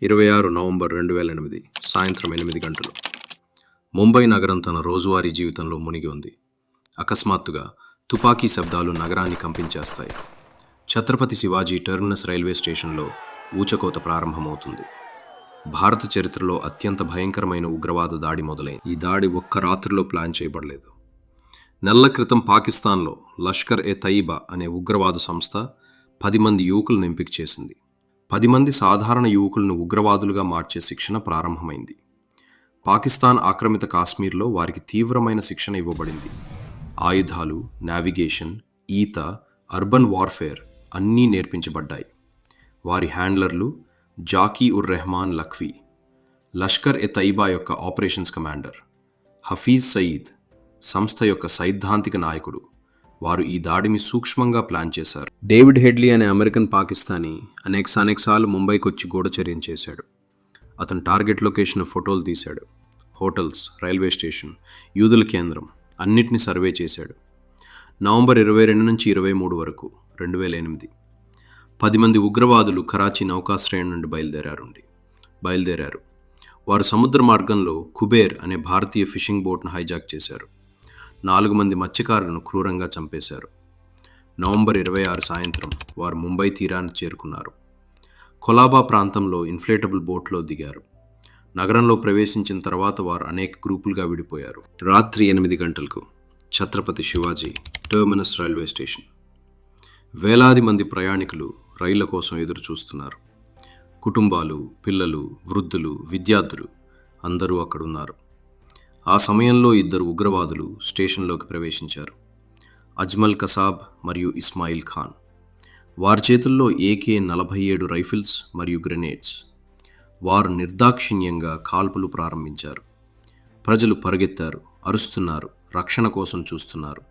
26 November 2008 సాయంత్రం 8 గంటలు. ముంబై నగరం తన రోజువారీ జీవితంలో మునిగి ఉంది. అకస్మాత్తుగా తుపాకీ శబ్దాలు నగరాన్ని కంపించేస్తాయి. ఛత్రపతి శివాజీ టెర్మినస్ రైల్వే స్టేషన్లో ఊచకోత ప్రారంభమవుతుంది. భారత చరిత్రలో అత్యంత భయంకరమైన ఉగ్రవాద దాడి మొదలైంది. ఈ దాడి ఒక్క రాత్రిలో ప్లాన్ చేయబడలేదు. నెలల క్రితం పాకిస్తాన్లో లష్కర్-ఎ-తయిబా అనే ఉగ్రవాద సంస్థ 10 మంది యువకులను ఎంపిక చేసింది. 10 మంది సాధారణ యువకులను ఉగ్రవాదులుగా మార్చే శిక్షణ ప్రారంభమైంది. పాకిస్తాన్ ఆక్రమిత కాశ్మీర్లో వారికి తీవ్రమైన శిక్షణ ఇవ్వబడింది. ఆయుధాలు, నావిగేషన్, ఈత, అర్బన్ వార్ఫేర్ అన్నీ నేర్పించబడ్డాయి. వారి హ్యాండ్లర్లు జాకీ-ఉర్-రెహమాన్ లఖ్వీ, లష్కర్-ఎ-తయిబా యొక్క ఆపరేషన్స్ కమాండర్, హఫీజ్ సయీద్ సంస్థ యొక్క సైద్ధాంతిక నాయకుడు. వారు ఈ దాడిని సూక్ష్మంగా ప్లాన్ చేశారు. డేవిడ్ హెడ్లీ అనే అమెరికన్ పాకిస్తానీ అనేకసార్లు ముంబైకి వచ్చి గూఢచర్యం చేశాడు. అతను టార్గెట్ లొకేషన్ ఫోటోలు తీశాడు. హోటల్స్, రైల్వే స్టేషన్, యూదుల కేంద్రం అన్నిటినీ సర్వే చేశాడు. నవంబర్ 22 నుంచి 23 వరకు 2008 10 మంది ఉగ్రవాదులు కరాచీ నౌకాశ్రయం నుండి బయలుదేరారు. వారు సముద్ర మార్గంలో కుబేర్ అనే భారతీయ ఫిషింగ్ బోట్ను హైజాక్ చేశారు. 4 మంది మత్స్యకారులను క్రూరంగా చంపేశారు. నవంబర్ 26 సాయంత్రం వారు ముంబై తీరాన్ని చేరుకున్నారు. కొలాబా ప్రాంతంలో ఇన్ఫ్లేటబుల్ బోట్లో దిగారు. నగరంలో ప్రవేశించిన తర్వాత వారు అనేక గ్రూపులుగా విడిపోయారు. రాత్రి 8 గంటలకు Chhatrapati Shivaji terminus railway station. వేలాది మంది ప్రయాణికులు రైళ్ల కోసం ఎదురు చూస్తున్నారు. కుటుంబాలు, పిల్లలు, వృద్ధులు, విద్యార్థులు అందరూ అక్కడున్నారు. ఆ సమయంలో 2 ఉగ్రవాదులు స్టేషన్లోకి ప్రవేశించారు. అజ్మల్ కసాబ్ మరియు ఇస్మాయిల్ ఖాన్. వారి చేతుల్లో AK-47 రైఫిల్స్ మరియు గ్రెనేడ్స్. వారు నిర్దాక్షిణ్యంగా కాల్పులు ప్రారంభించారు. ప్రజలు పరిగెత్తారు, అరుస్తున్నారు, రక్షణ కోసం చూస్తున్నారు.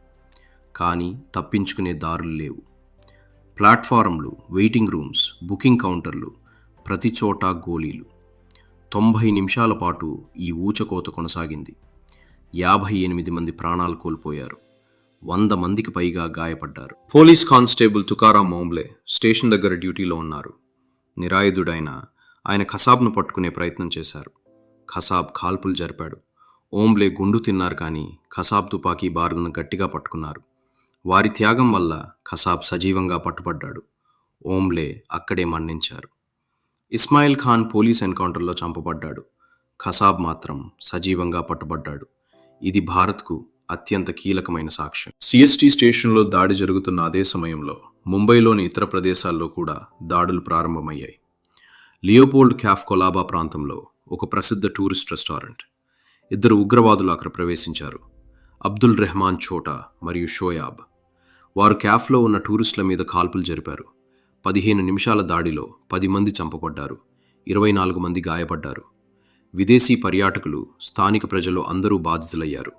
కానీ తప్పించుకునే దారులు లేవు. ప్లాట్ఫారంలు, వెయిటింగ్ రూమ్స్, బుకింగ్ కౌంటర్లు, ప్రతి చోటా గోళీలు. 90 నిమిషాల పాటు ఈ ఊచకోత కొనసాగింది. 58 మంది ప్రాణాలు కోల్పోయారు. 100 మందికి పైగా గాయపడ్డారు. Police constable Tukaram Omble station దగ్గర డ్యూటీలో ఉన్నారు. నిరాయుధుడైన ఆయన ఖసాబ్ను పట్టుకునే ప్రయత్నం చేశారు. ఖసాబ్ కాల్పులు జరిపాడు. ఓంబ్లే గుండు తిన్నారు, కానీ ఖసాబ్ తుపాకీ బారులను గట్టిగా పట్టుకున్నారు. వారి త్యాగం వల్ల ఖసాబ్ సజీవంగా పట్టుబడ్డాడు. ఓంబ్లే అక్కడే మరణించారు. ఇస్మాయిల్ ఖాన్ పోలీస్ ఎన్కౌంటర్లో చంపబడ్డాడు. ఖసాబ్ మాత్రం సజీవంగా పట్టుబడ్డాడు. ఇది భారత్కు అత్యంత కీలకమైన సాక్ష్యం. CST స్టేషన్లో దాడి జరుగుతున్న అదే సమయంలో ముంబైలోని ఇతర ప్రదేశాల్లో కూడా దాడులు ప్రారంభమయ్యాయి. లియోపోల్డ్ క్యాఫ్ కొలాబా ప్రాంతంలో ఒక ప్రసిద్ధ టూరిస్ట్ రెస్టారెంట్. 2 ఉగ్రవాదులు అక్కడ ప్రవేశించారు. అబ్దుల్ రెహమాన్ ఛోటా మరియు షోయాబ్. వారు క్యాఫ్లో ఉన్న టూరిస్టుల మీద కాల్పులు జరిపారు. 15 నిమిషాల దాడిలో 10 మంది చంపబడ్డారు. 24 మంది గాయపడ్డారు. విదేశీ పర్యాటకులు, స్థానిక ప్రజలు అందరూ బాధితులయ్యారు.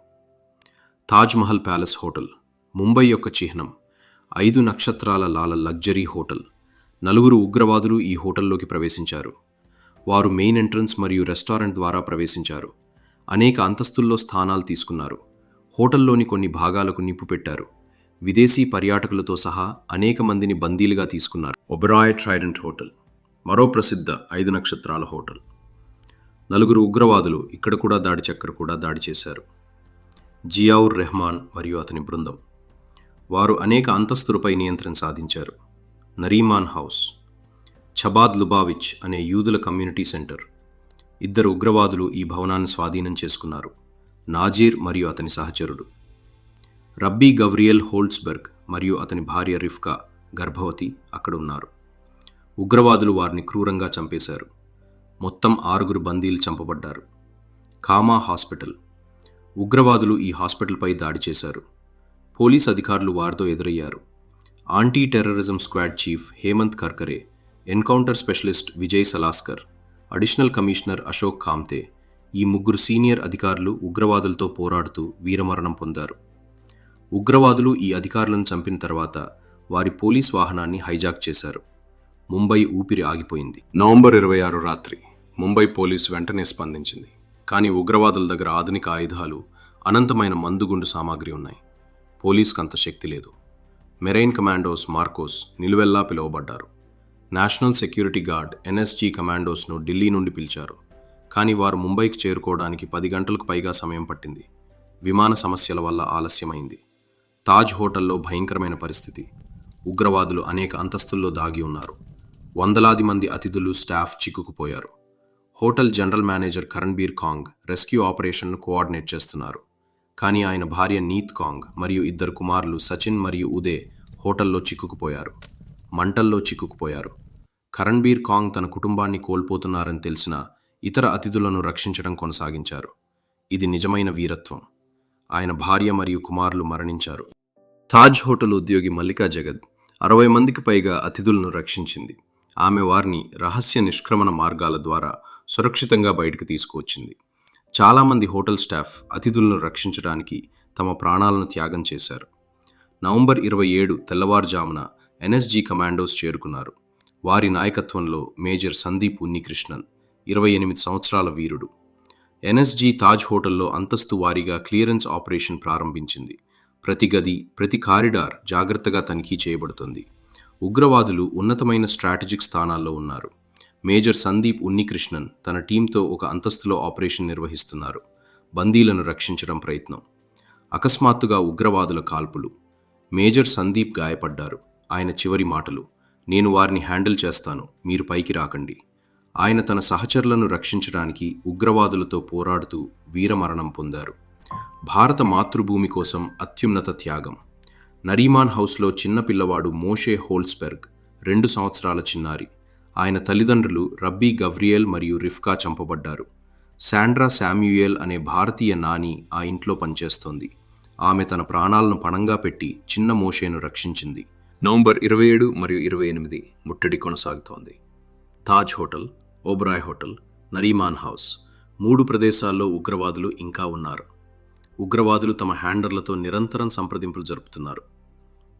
తాజ్మహల్ ప్యాలెస్ హోటల్, ముంబై యొక్క చిహ్నం, 5 నక్షత్రాల లాల లగ్జరీ హోటల్. 4 ఉగ్రవాదులు ఈ హోటల్లోకి ప్రవేశించారు. వారు మెయిన్ ఎంట్రన్స్ మరియు రెస్టారెంట్ ద్వారా ప్రవేశించారు. అనేక అంతస్తుల్లో స్థానాలు తీసుకున్నారు. హోటల్లోని కొన్ని భాగాలకు నిప్పు పెట్టారు. విదేశీ పర్యాటకులతో సహా అనేక మందిని బందీలుగా తీసుకున్నారు. ఒబెరాయ్ ట్రైడెంట్ హోటల్, మరో ప్రసిద్ధ 5 నక్షత్రాల హోటల్. 4 ఉగ్రవాదులు ఇక్కడ కూడా దాడి చేశారు. జియా-ఉర్-రెహమాన్ మరియు అతని బృందం. వారు అనేక అంతస్తులపై నియంత్రణ సాధించారు. నరీమాన్ హౌస్, చబాద్ లుబావిచ్ అనే యూదుల కమ్యూనిటీ సెంటర్. 2 ఉగ్రవాదులు ఈ భవనాన్ని స్వాధీనం చేసుకున్నారు. నాజీర్ మరియు అతని సహచరుడు. రబ్బీ గవ్రియల్ హోల్ట్స్బెర్గ్ మరియు అతని భార్య రిఫ్కా గర్భవతి అక్కడ ఉన్నారు. ఉగ్రవాదులు వారిని క్రూరంగా చంపేశారు. మొత్తం 6 బందీలు చంపబడ్డారు. Comma hospital. ఉగ్రవాదులు ఈ హాస్పిటల్పై దాడి చేశారు. పోలీస్ అధికారులు వారితో ఎదురయ్యారు. Anti terrorism squad chief Hemant Karkare, encounter specialist Vijay Salaskar, additional commissioner Ashok Kamte, ఈ 3 సీనియర్ అధికారులు ఉగ్రవాదులతో పోరాడుతూ వీరమరణం పొందారు. ఉగ్రవాదులు ఈ అధికారులను చంపిన తర్వాత వారి పోలీస్ వాహనాన్ని హైజాక్ చేశారు. ముంబై ఊపిరి ఆగిపోయింది. నవంబర్ 26 రాత్రి ముంబై పోలీసు వెంటనే స్పందించింది. కానీ ఉగ్రవాదుల దగ్గర ఆధునిక ఆయుధాలు, అనంతమైన మందుగుండు సామాగ్రి ఉన్నాయి. పోలీస్కి అంత శక్తి లేదు. మెరైన్ కమాండోస్ మార్కోస్ నిలువెల్లా పిలువబడ్డారు. నేషనల్ సెక్యూరిటీ గార్డ్ ఎన్ఎస్జీ కమాండోస్ను ఢిల్లీ నుండి పిలిచారు. కానీ వారు ముంబైకి చేరుకోవడానికి 10 గంటలకు పైగా సమయం పట్టింది. విమాన సమస్యల వల్ల ఆలస్యమైంది. తాజ్ హోటల్లో భయంకరమైన పరిస్థితి. ఉగ్రవాదులు అనేక అంతస్తుల్లో దాగి ఉన్నారు. వందలాది మంది అతిథులు, స్టాఫ్ చిక్కుకుపోయారు. Hotel general manager Karambir Kang rescue ఆపరేషన్ను కోఆర్డినేట్ చేస్తున్నారు. కానీ ఆయన భార్య నీత్ కాంగ్ మరియు 2 కుమారులు సచిన్ మరియు ఉదే హోటల్లో చిక్కుకుపోయారు. మంటల్లో చిక్కుకుపోయారు. కరణ్బీర్ కాంగ్ తన కుటుంబాన్ని కోల్పోతున్నారని తెలిసిన ఇతర అతిథులను రక్షించడం కొనసాగించారు. ఇది నిజమైన వీరత్వం. ఆయన భార్య మరియు కుమారులు మరణించారు. తాజ్ హోటల్ ఉద్యోగి మల్లికా జగద్ 60 మందికి పైగా అతిథులను రక్షించింది. ఆమె వారిని రహస్య నిష్క్రమణ మార్గాల ద్వారా సురక్షితంగా బయటకు తీసుకువచ్చింది. చాలామంది హోటల్ స్టాఫ్ అతిథులను రక్షించడానికి తమ ప్రాణాలను త్యాగం చేశారు. నవంబర్ 27 తెల్లవారుజామున ఎన్ఎస్జీ కమాండోస్ చేరుకున్నారు. వారి నాయకత్వంలో మేజర్ సందీప్ ఉన్నికృష్ణన్ 28 సంవత్సరాల వీరుడు. ఎన్ఎస్జీ తాజ్ హోటల్లో అంతస్తు వారీగా క్లియరెన్స్ ఆపరేషన్ ప్రారంభించింది. ప్రతి గది, ప్రతి కారిడార్ జాగ్రత్తగా తనిఖీ చేయబడుతుంది. ఉగ్రవాదులు ఉన్నతమైన స్ట్రాటజిక్ స్థానాల్లో ఉన్నారు. మేజర్ సందీప్ ఉన్నికృష్ణన్ తన టీంతో ఒక అంతస్తులో ఆపరేషన్ నిర్వహిస్తున్నారు. బందీలను రక్షించడం ప్రయత్నం. అకస్మాత్తుగా ఉగ్రవాదుల కాల్పులు. మేజర్ సందీప్ గాయపడ్డారు. ఆయన చివరి మాటలు, "నేను వారిని హ్యాండిల్ చేస్తాను, మీరు పైకి రాకండి." ఆయన తన సహచరులను రక్షించడానికి ఉగ్రవాదులతో పోరాడుతూ వీరమరణం పొందారు. భారత మాతృభూమి కోసం అత్యున్నత త్యాగం. నరీమాన్ హౌస్లో చిన్న పిల్లవాడు మోషే హోల్స్బెర్గ్ 2 సంవత్సరాల చిన్నారి. ఆయన తల్లిదండ్రులు రబ్బీ గవ్రియల్ మరియు రిఫ్కా చంపబడ్డారు. శాండ్రా శామ్యూయల్ అనే భారతీయ నాని ఆ ఇంట్లో పనిచేస్తోంది. ఆమె తన ప్రాణాలను పణంగా పెట్టి చిన్న మోషేను రక్షించింది. నవంబర్ 27 మరియు 28 ముట్టడి కొనసాగుతోంది. Taj hotel, Oberoi hotel, Nariman house 3 ప్రదేశాల్లో ఉగ్రవాదులు ఇంకా ఉన్నారు. ఉగ్రవాదులు తమ హ్యాండర్లతో నిరంతరం సంప్రదింపులు జరుపుతున్నారు.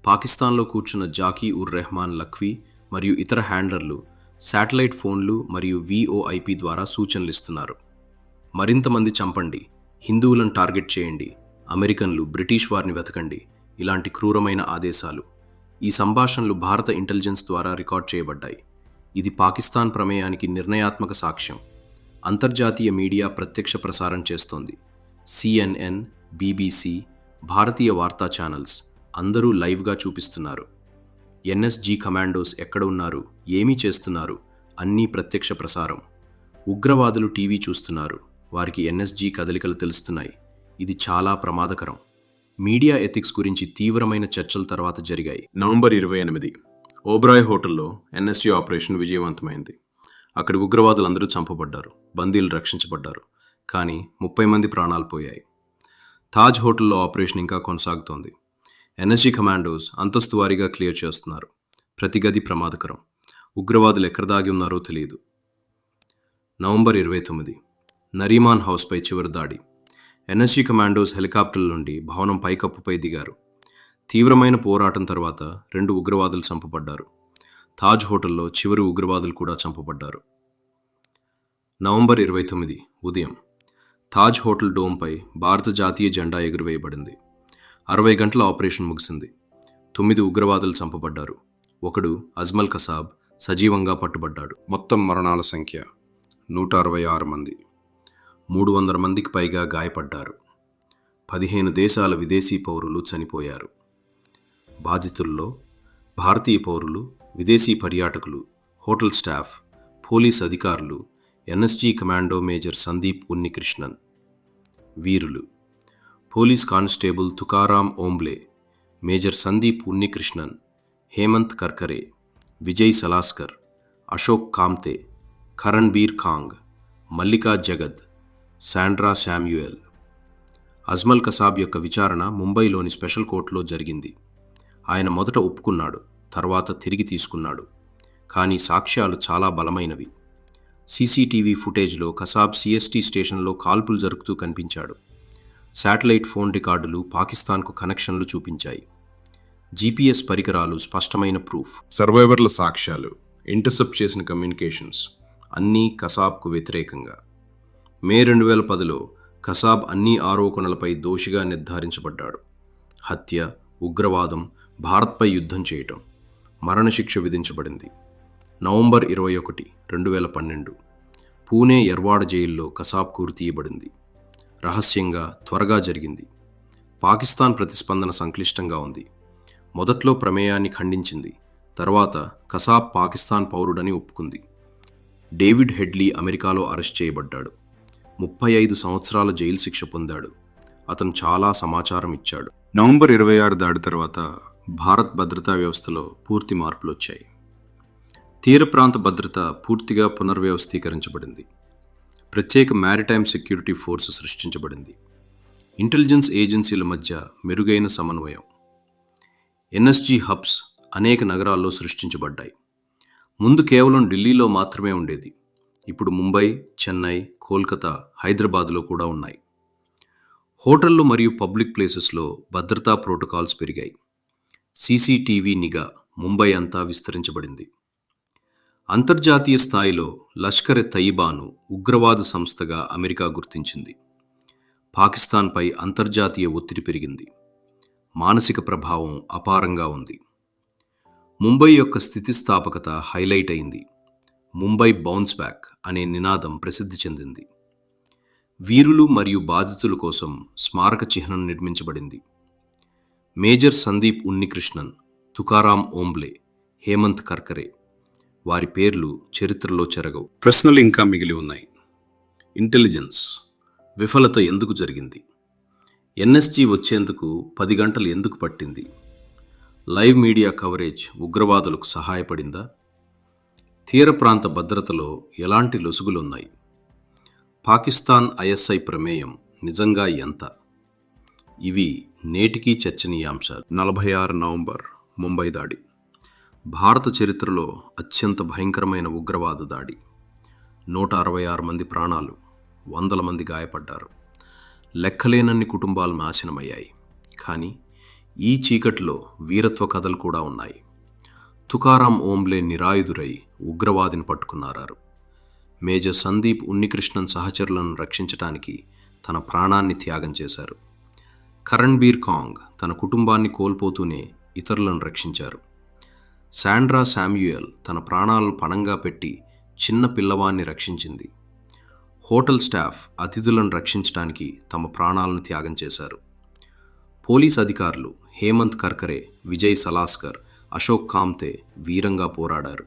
పాకిస్తాన్లో కూర్చున్న జాకీ ఉర్ రెహమాన్ లఖ్వీ మరియు ఇతర హ్యాండర్లు శాటిలైట్ ఫోన్లు మరియు VoIP ద్వారా సూచనలు ఇస్తున్నారు. మరింత మంది చంపండి, హిందువులను టార్గెట్ చేయండి, అమెరికన్లు, బ్రిటిష్ వారిని వెతకండి, ఇలాంటి క్రూరమైన ఆదేశాలు. ఈ సంభాషణలు భారత ఇంటెలిజెన్స్ ద్వారా రికార్డ్ చేయబడ్డాయి. ఇది పాకిస్తాన్ ప్రమేయానికి నిర్ణయాత్మక సాక్ష్యం. అంతర్జాతీయ మీడియా ప్రత్యక్ష ప్రసారం చేస్తోంది. CNN, BBC, భారతీయ వార్తా ఛానల్స్ అందరూ లైవ్గా చూపిస్తున్నారు. ఎన్ఎస్జీ కమాండోస్ ఎక్కడ ఉన్నారు, ఏమీ చేస్తున్నారు, అన్నీ ప్రత్యక్ష ప్రసారం. ఉగ్రవాదులు టీవీ చూస్తున్నారు. వారికి ఎన్ఎస్జీ కదలికలు తెలుస్తున్నాయి. ఇది చాలా ప్రమాదకరం. మీడియా ఎథిక్స్ గురించి తీవ్రమైన చర్చల తర్వాత జరిగాయి. నవంబర్ 28 ఓబరాయ్ హోటల్లో ఎన్ఎస్జీ ఆపరేషన్ విజయవంతమైంది. అక్కడి ఉగ్రవాదులందరూ చంపబడ్డారు. బందీలు రక్షించబడ్డారు. కానీ 30 మంది ప్రాణాలు పోయాయి. తాజ్ హోటల్లో ఆపరేషన్ ఇంకా కొనసాగుతోంది. ఎన్ఎస్జీ కమాండోస్ అంతస్తు వారీగా క్లియర్ చేస్తున్నారు. ప్రతి గది ప్రమాదకరం. ఉగ్రవాదులు ఎక్కడ దాగి ఉన్నారో తెలియదు. నవంబర్ 29 నరీమాన్ హౌస్పై చివరి దాడి. ఎన్ఎస్జీ కమాండోస్ హెలికాప్టర్ల నుండి భవనం పైకప్పుపై దిగారు. తీవ్రమైన పోరాటం తర్వాత 2 ఉగ్రవాదులు చంపబడ్డారు. తాజ్ హోటల్లో చివరి ఉగ్రవాదులు కూడా చంపబడ్డారు. నవంబర్ 29 ఉదయం తాజ్ హోటల్ డోమ్పై భారత జాతీయ జెండా ఎగురవేయబడింది. 60 గంటల ఆపరేషన్ ముగిసింది. 9 ఉగ్రవాదులు చంపబడ్డారు. ఒకడు అజ్మల్ కసాబ్ సజీవంగా పట్టుబడ్డాడు. మొత్తం మరణాల సంఖ్య 166 మంది. 300 మందికి పైగా గాయపడ్డారు. 15 దేశాల విదేశీ పౌరులు చనిపోయారు. బాధితుల్లో భారతీయ పౌరులు, విదేశీ పర్యాటకులు, హోటల్ స్టాఫ్, పోలీస్ అధికారులు, NSG commando major Sandeep Unnikrishnan. వీరులు: police constable Tukaram Omble, major Sandeep Unnikrishnan, Hemant Karkare, Vijay Salaskar, Ashok Kamte, Karambir Kang, Mallika Jagad, Sandra Samuel. Ajmal Kasab యొక్క విచారణ ముంబైలోని స్పెషల్ కోర్టులో జరిగింది. ఆయన మొదట ఒప్పుకున్నాడు, తర్వాత తిరిగి తీసుకున్నాడు. కానీ సాక్ష్యాలు చాలా బలమైనవి. సీసీటీవీ ఫుటేజ్లో కసాబ్ సిఎస్టీ స్టేషన్లో కాల్పులు జరుపుతూ కనిపించాడు. శాటిలైట్ ఫోన్ రికార్డులు పాకిస్తాన్కు కనెక్షన్లు చూపించాయి. GPS పరికరాలు స్పష్టమైన ప్రూఫ్. సర్వైవర్ల సాక్ష్యాలు, ఇంటర్సెప్ట్ చేసిన కమ్యూనికేషన్స్ అన్నీ కసాబ్కు వ్యతిరేకంగా. మే 2010లో కసాబ్ అన్ని ఆరోపణలపై దోషిగా నిర్ధారించబడ్డాడు. హత్య, ఉగ్రవాదం, భారత్పై యుద్ధం చేయటం. మరణశిక్ష విధించబడింది. నవంబర్ 21, 2012 పూణే యర్వాడ జైల్లో కసాబ్కు ఉరి తీయబడింది. రహస్యంగా, త్వరగా జరిగింది. పాకిస్తాన్ ప్రతిస్పందన సంక్లిష్టంగా ఉంది. మొదట్లో ప్రమేయాన్ని ఖండించింది. తర్వాత కసాబ్ పాకిస్తాన్ పౌరుడని ఒప్పుకుంది. డేవిడ్ హెడ్లీ అమెరికాలో అరెస్ట్ చేయబడ్డాడు. 35 సంవత్సరాల జైలు శిక్ష పొందాడు. అతను చాలా సమాచారం ఇచ్చాడు. నవంబర్ 26 దాడి తర్వాత భారత్ భద్రతా వ్యవస్థలో పూర్తి మార్పులు వచ్చాయి. తీర ప్రాంత భద్రత పూర్తిగా పునర్వ్యవస్థీకరించబడింది. ప్రత్యేక మ్యారిటైమ్ సెక్యూరిటీ ఫోర్సు సృష్టించబడింది. ఇంటెలిజెన్స్ ఏజెన్సీల మధ్య మెరుగైన సమన్వయం. ఎన్ఎస్జీ హబ్స్ అనేక నగరాల్లో సృష్టించబడ్డాయి. ముందు కేవలం ఢిల్లీలో మాత్రమే ఉండేది. ఇప్పుడు ముంబై, చెన్నై, కోల్కతా, హైదరాబాద్లో కూడా ఉన్నాయి. హోటళ్లు మరియు పబ్లిక్ ప్లేసెస్లో భద్రతా ప్రోటోకాల్స్ పెరిగాయి. సీసీటీవీ నిఘా ముంబై అంతా విస్తరించబడింది. అంతర్జాతీయ స్థాయిలో లష్కర్ ఎ తయిబాను ఉగ్రవాద సంస్థగా అమెరికా గుర్తించింది. పాకిస్తాన్పై అంతర్జాతీయ ఒత్తిడి పెరిగింది. మానసిక ప్రభావం అపారంగా ఉంది. ముంబై యొక్క స్థితిస్థాపకత హైలైట్ అయింది. ముంబై బౌన్స్ బ్యాక్ అనే నినాదం ప్రసిద్ధి చెందింది. వీరులు మరియు బాధితుల కోసం స్మారక చిహ్నం నిర్మించబడింది. మేజర్ సందీప్ ఉన్నికృష్ణన్, తుకారాం ఓంబ్లే, హేమంత్ కర్కరే వారి పేర్లు చరిత్రలో చెరగవు. ప్రశ్నలు ఇంకా మిగిలి ఉన్నాయి. ఇంటెలిజెన్స్ విఫలత ఎందుకు జరిగింది? ఎన్ఎస్జీ వచ్చేందుకు 10 గంటలు ఎందుకు పట్టింది? లైవ్ మీడియా కవరేజ్ ఉగ్రవాదులకు సహాయపడిందా? తీర ప్రాంత భద్రతలో ఎలాంటి లొసుగులున్నాయి? పాకిస్తాన్ ఐఎస్ఐ ప్రమేయం నిజంగా ఎంత? ఇవి నేటికీ చర్చనీయాంశాలు. 46 నవంబర్ ముంబై దాడి భారత చరిత్రలో అత్యంత భయంకరమైన ఉగ్రవాద దాడి. 166 మంది ప్రాణాలు, వందల మంది గాయపడ్డారు. లెక్కలేనన్ని కుటుంబాలు నాశనమయ్యాయి. కానీ ఈ చీకట్లో వీరత్వ కథలు కూడా ఉన్నాయి. తుకారాం ఓంబ్లే నిరాయుధురై ఉగ్రవాదిని పట్టుకున్నారు. మేజర్ సందీప్ ఉన్నికృష్ణన్ సహచరులను రక్షించటానికి తన ప్రాణాన్ని త్యాగం చేశారు. కరణ్బీర్ కాంగ్ తన కుటుంబాన్ని కోల్పోతూనే ఇతరులను రక్షించారు. శాండ్రా శామ్యూయల్ తన ప్రాణాలను పణంగా పెట్టి చిన్న పిల్లవాన్ని రక్షించింది. హోటల్ స్టాఫ్ అతిథులను రక్షించడానికి తమ ప్రాణాలను త్యాగం చేశారు. పోలీస్ అధికారులు హేమంత్ కర్కరే, విజయ్ సలాస్కర్, అశోక్ కామ్తే వీరంగా పోరాడారు.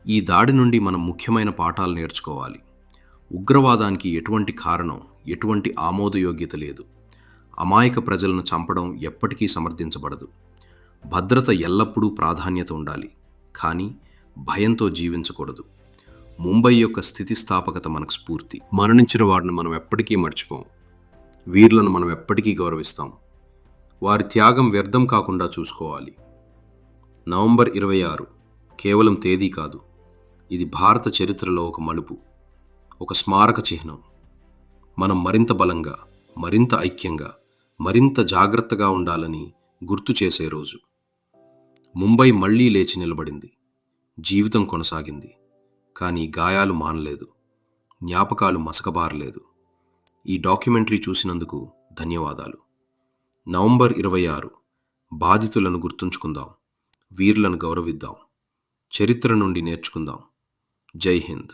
ఈ దాడి నుండి మనం ముఖ్యమైన పాఠాలు నేర్చుకోవాలి. ఉగ్రవాదానికి ఎటువంటి కారణం, ఎటువంటి ఆమోదయోగ్యత లేదు. అమాయక ప్రజలను చంపడం ఎప్పటికీ సమర్థించబడదు. భద్రత ఎల్లప్పుడూ ప్రాధాన్యత ఉండాలి, కానీ భయంతో జీవించకూడదు. ముంబై యొక్క స్థితిస్థాపకత మనకు స్ఫూర్తి. మరణించిన వారిని మనం ఎప్పటికీ మర్చిపోం. వీరులను మనం ఎప్పటికీ గౌరవిస్తాం. వారి త్యాగం వ్యర్థం కాకుండా చూసుకోవాలి. నవంబర్ 26 కేవలం తేదీ కాదు, ఇది భారత చరిత్రలో ఒక మలుపు, ఒక స్మారక చిహ్నం. మనం మరింత బలంగా, మరింత ఐక్యంగా, మరింత జాగ్రత్తగా ఉండాలని గుర్తు చేసే రోజు. ముంబై మళ్లీ లేచి నిలబడింది. జీవితం కొనసాగింది. కానీ గాయాలు మానలేదు, జ్ఞాపకాలు మసకబారలేదు. ఈ డాక్యుమెంటరీ చూసినందుకు ధన్యవాదాలు. నవంబర్ 26 బాధితులను గుర్తుంచుకుందాం, వీరులను గౌరవిద్దాం, చరిత్ర నుండి నేర్చుకుందాం. జై హింద్.